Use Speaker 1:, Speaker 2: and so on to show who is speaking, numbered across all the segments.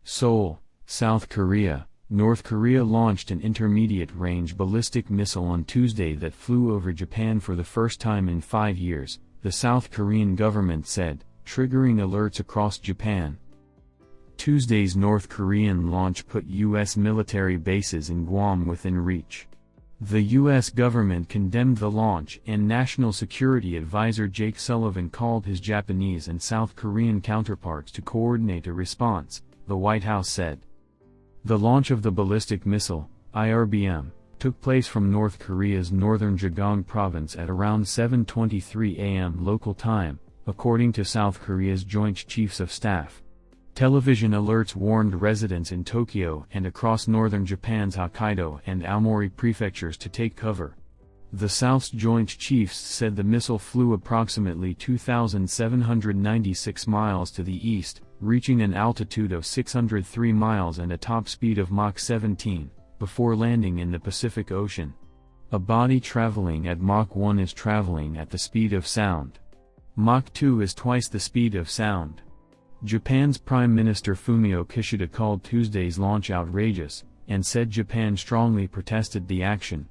Speaker 1: Seoul, South Korea. North Korea launched an intermediate-range ballistic missile on Tuesday that flew over Japan for the first time in 5 years, the South Korean government said, triggering alerts across Japan. Tuesday's North Korean launch put U.S. military bases in Guam within reach. The U.S. government condemned the launch, and National Security Advisor Jake Sullivan called his Japanese and South Korean counterparts to coordinate a response, the White House said. The launch of the ballistic missile, IRBM, took place from North Korea's northern Jeongeon province at around 7:23 a.m. local time, according to South Korea's Joint Chiefs of Staff. Television alerts warned residents in Tokyo and across northern Japan's Hokkaido and Aomori prefectures to take cover. The South's Joint Chiefs said the missile flew approximately 2,796 miles to the east, reaching an altitude of 603 miles and a top speed of Mach 17, before landing in the Pacific Ocean. A body traveling at Mach 1 is traveling at the speed of sound. Mach 2 is twice the speed of sound. Japan's Prime Minister Fumio Kishida called Tuesday's launch outrageous, and said Japan strongly protested the action.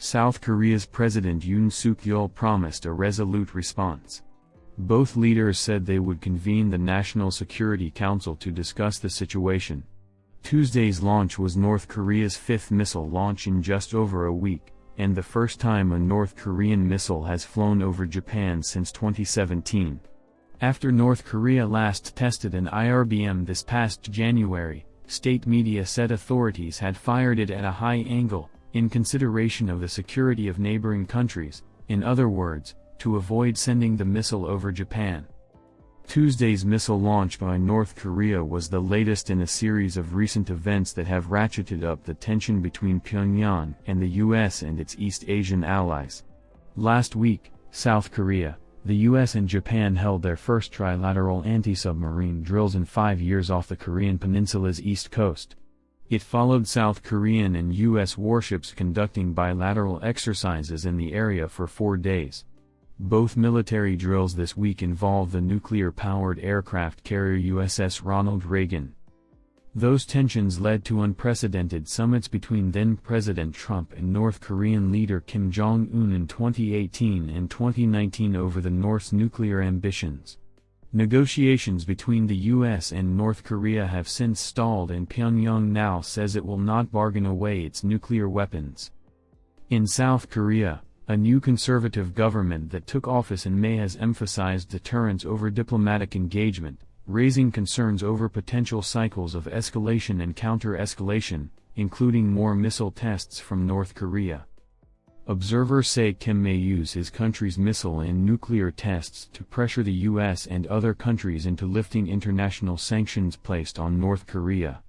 Speaker 1: South Korea's President Yoon Suk-yeol promised a resolute response. Both leaders said they would convene the National Security Council to discuss the situation. Tuesday's launch was North Korea's fifth missile launch in just over a week, and the first time a North Korean missile has flown over Japan since 2017. After North Korea last tested an IRBM this past January, state media said authorities had fired it at a high angle, in consideration of the security of neighboring countries, in other words, to avoid sending the missile over Japan. Tuesday's missile launch by North Korea was the latest in a series of recent events that have ratcheted up the tension between Pyongyang and the US and its East Asian allies. Last week, South Korea, the US and Japan held their first trilateral anti-submarine drills in 5 years off the Korean peninsula's east coast. It followed South Korean and US warships conducting bilateral exercises in the area for 4 days. Both military drills this week involve the nuclear-powered aircraft carrier USS Ronald Reagan. Those tensions led to unprecedented summits between then-President Trump and North Korean leader Kim Jong-un in 2018 and 2019 over the North's nuclear ambitions. Negotiations between the US and North Korea have since stalled, and Pyongyang now says it will not bargain away its nuclear weapons. In South Korea, a new conservative government that took office in May has emphasized deterrence over diplomatic engagement, raising concerns over potential cycles of escalation and counter-escalation, including more missile tests from North Korea. Observers say Kim may use his country's missile and nuclear tests to pressure the US and other countries into lifting international sanctions placed on North Korea.